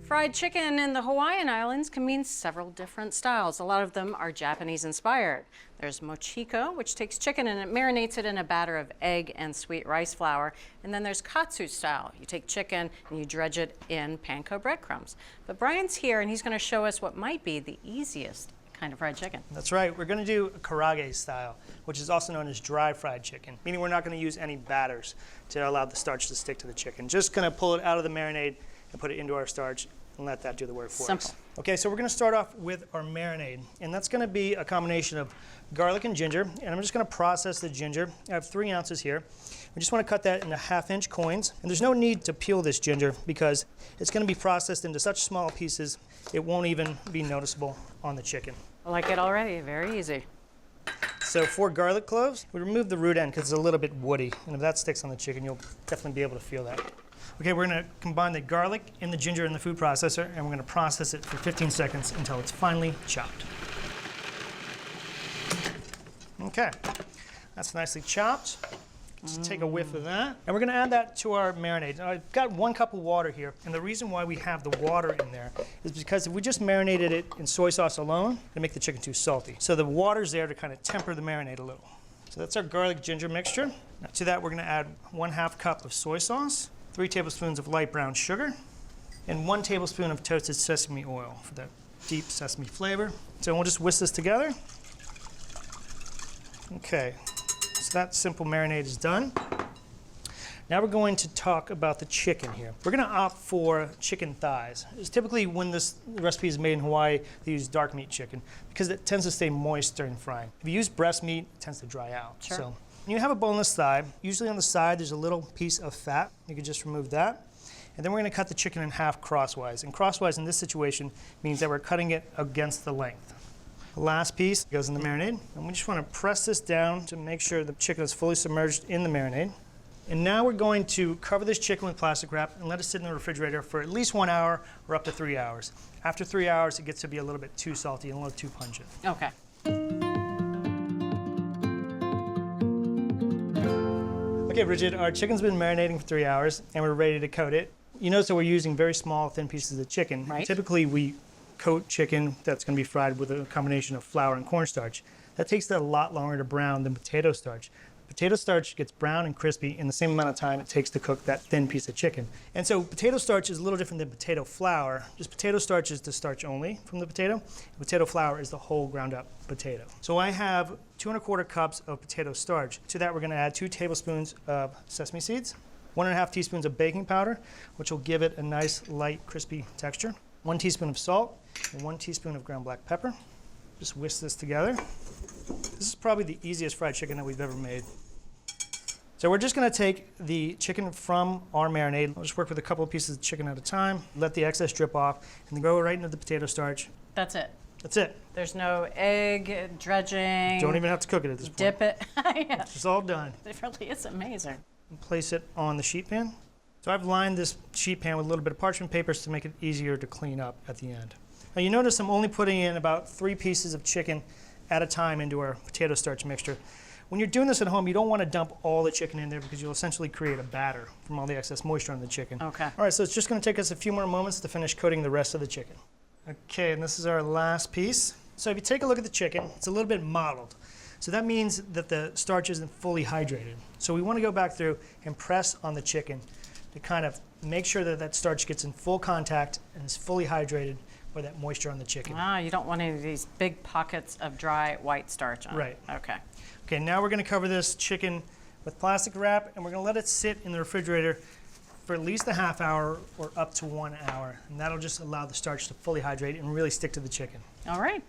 Fried chicken in the Hawaiian Islands can mean several different styles. A lot of them are Japanese inspired. There's mochiko, which takes chicken and it marinates it in a batter of egg and sweet rice flour. And then there's katsu style. You take chicken and you dredge it in panko breadcrumbs. But Bryan's here and he's going to show us what might be the easiest kind of fried chicken. That's right. We're going to do karage style, which is also known as dry fried chicken, meaning we're not going to use any batters to allow the starch to stick to the chicken. Just going to pull it out of the marinade and put it into our starch and let that do the work for us. Okay, so we're going to start off with our marinade, and that's going to be a combination of garlic and ginger, and I'm just going to process the ginger. I have 3 ounces here. We just want to cut that into 1/2-inch coins, and there's no need to peel this ginger because it's going to be processed into such small pieces it won't even be noticeable on the chicken. I like it already, very easy. So for garlic cloves, we remove the root end because it's a little bit woody, and if that sticks on the chicken, you'll definitely be able to feel that. Okay, we're going to combine the garlic and the ginger in the food processor, and we're going to process it for 15 seconds until it's finely chopped. Okay, that's nicely chopped. Just take a whiff of that. And we're going to add that to our marinade. Now, I've got 1 cup of water here, and the reason why we have the water in there is because if we just marinated it in soy sauce alone, it'd make the chicken too salty. So the water's there to kind of temper the marinade a little. So that's our garlic ginger mixture. Now to that, we're going to add 1/2 cup of soy sauce, 3 tablespoons of light brown sugar, and 1 tablespoon of toasted sesame oil for that deep sesame flavor. So we'll just whisk this together. Okay, so that simple marinade is done. Now we're going to talk about the chicken here. We're going to opt for chicken thighs. It's typically when this recipe is made in Hawaii, they use dark meat chicken because it tends to stay moist during frying. If you use breast meat, it tends to dry out. Sure. So when you have a boneless thigh, usually on the side there's a little piece of fat. You can just remove that. And then we're going to cut the chicken in half crosswise. And crosswise in this situation means that we're cutting it against the length. The last piece goes in the marinade. And we just want to press this down to make sure the chicken is fully submerged in the marinade. And now we're going to cover this chicken with plastic wrap and let it sit in the refrigerator for at least 1 hour or up to 3 hours. After 3 hours, it gets to be a little bit too salty and a little too pungent. Okay. Okay, Bridget, our chicken's been marinating for 3 hours and we're ready to coat it. You notice that we're using very small, thin pieces of chicken. Right. Typically, we coat chicken that's going to be fried with a combination of flour and cornstarch. That takes a lot longer to brown than potato starch. Potato starch gets brown and crispy in the same amount of time it takes to cook that thin piece of chicken. And so potato starch is a little different than potato flour. Just potato starch is the starch only from the potato. Potato flour is the whole ground up potato. So I have 2 1/4 cups of potato starch. To that we're going to add 2 tablespoons of sesame seeds, 1 1/2 teaspoons of baking powder, which will give it a nice light crispy texture, 1 teaspoon of salt, and 1 teaspoon of ground black pepper. Just whisk this together. This is probably the easiest fried chicken that we've ever made. So we're just going to take the chicken from our marinade. I'll just work with a couple of pieces of chicken at a time, let the excess drip off, and then go right into the potato starch. That's it. That's it. There's no egg, dredging. Don't even have to cook it at this point. Dip it. Yeah. It's all done. It really is amazing. And place it on the sheet pan. So I've lined this sheet pan with a little bit of parchment papers to make it easier to clean up at the end. Now you notice I'm only putting in about 3 pieces of chicken at a time into our potato starch mixture. When you're doing this at home, you don't want to dump all the chicken in there because you'll essentially create a batter from all the excess moisture on the chicken. Okay. All right, so it's just going to take us a few more moments to finish coating the rest of the chicken. Okay, and this is our last piece. So if you take a look at the chicken, it's a little bit mottled. So that means that the starch isn't fully hydrated. So we want to go back through and press on the chicken to kind of make sure that that starch gets in full contact and is fully hydrated by that moisture on the chicken. Ah, you don't want any of these big pockets of dry white starch on it. Right. Okay. Okay, now we're going to cover this chicken with plastic wrap and we're going to let it sit in the refrigerator for at least a half hour or up to 1 hour. And that'll just allow the starch to fully hydrate and really stick to the chicken. All right.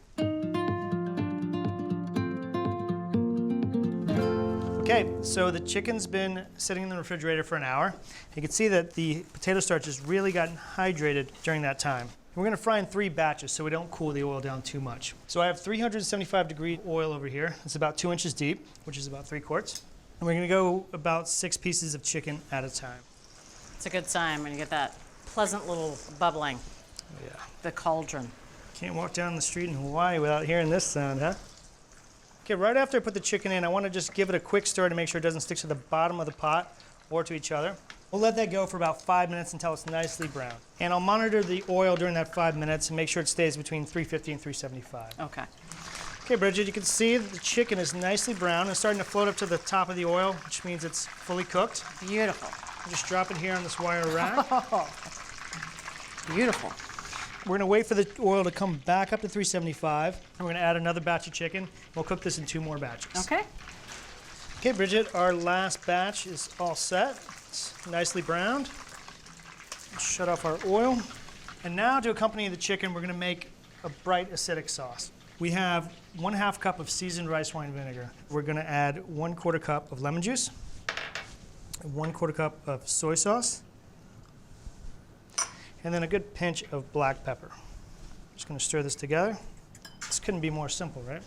Okay, so the chicken's been sitting in the refrigerator for an hour. You can see that the potato starch has really gotten hydrated during that time. We're going to fry in 3 batches so we don't cool the oil down too much. So I have 375-degree oil over here. It's about 2 inches deep, which is about 3 quarts. And we're going to go about 6 pieces of chicken at a time. It's a good sign when you get that pleasant little bubbling. Oh, yeah. The cauldron. Can't walk down the street in Hawaii without hearing this sound, huh? Okay, right after I put the chicken in, I want to just give it a quick stir to make sure it doesn't stick to the bottom of the pot or to each other. We'll let that go for about 5 minutes until it's nicely brown. And I'll monitor the oil during that 5 minutes and make sure it stays between 350 and 375. Okay. Okay, Bridget, you can see that the chicken is nicely brown and starting to float up to the top of the oil, which means it's fully cooked. Beautiful. Just drop it here on this wire rack. Beautiful. We're gonna wait for the oil to come back up to 375. And we're gonna add another batch of chicken. We'll cook this in 2 more batches. Okay. Okay, Bridget, our last batch is all set. It's nicely browned. Shut off our oil. And now to accompany the chicken, we're gonna make a bright acidic sauce. We have 1/2 cup of seasoned rice wine vinegar. We're gonna add 1/4 cup of lemon juice, 1/4 cup of soy sauce, and then a good pinch of black pepper. Just gonna stir this together. This couldn't be more simple, right?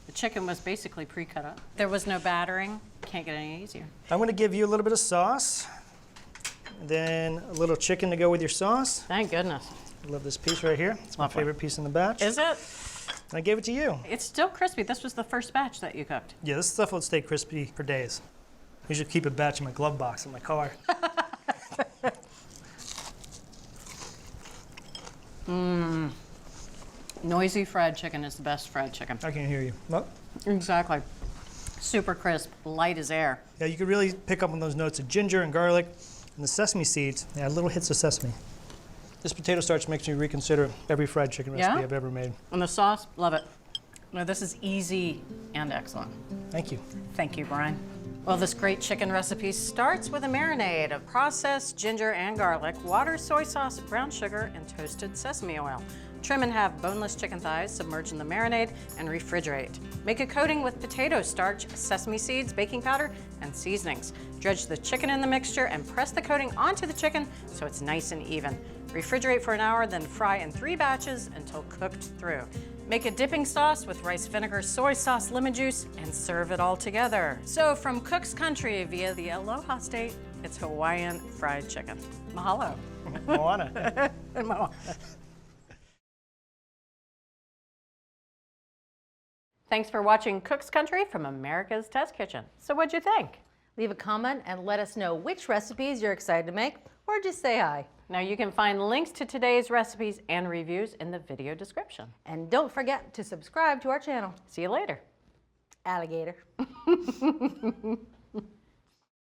The chicken was basically pre-cut up. There was no battering. Can't get any easier. I'm gonna give you a little bit of sauce, then a little chicken to go with your sauce. Thank goodness. I love this piece right here. It's my Lovely. favorite piece in the batch. Is it? And I gave it to you. It's still crispy. This was the first batch that you cooked. Yeah, this stuff will stay crispy for days. I usually keep a batch in my glove box in my car. Noisy fried chicken is the best fried chicken. I can't hear you. Oh. Exactly. Super crisp, light as air. Yeah, you could really pick up on those notes of ginger and garlic and the sesame seeds. Yeah, little hits of sesame. This potato starch makes me reconsider every fried chicken recipe Yeah? I've ever made. And the sauce, love it. No, this is easy and excellent. Thank you. Thank you, Bryan. Well, this great chicken recipe starts with a marinade of processed ginger and garlic, water, soy sauce, brown sugar, and toasted sesame oil. Trim and have boneless chicken thighs submerged in the marinade and refrigerate. Make a coating with potato starch, sesame seeds, baking powder, and seasonings. Dredge the chicken in the mixture and press the coating onto the chicken so it's nice and even. Refrigerate for an hour, then fry in 3 batches until cooked through. Make a dipping sauce with rice vinegar, soy sauce, lemon juice, and serve it all together. So from Cook's Country via the Aloha State, it's Hawaiian fried chicken. Mahalo. Moana. And Moana. Thanks for watching Cook's Country from America's Test Kitchen. So what'd you think? Leave a comment and let us know which recipes you're excited to make, or just say hi. Now you can find links to today's recipes and reviews in the video description. And don't forget to subscribe to our channel. See you later. Alligator.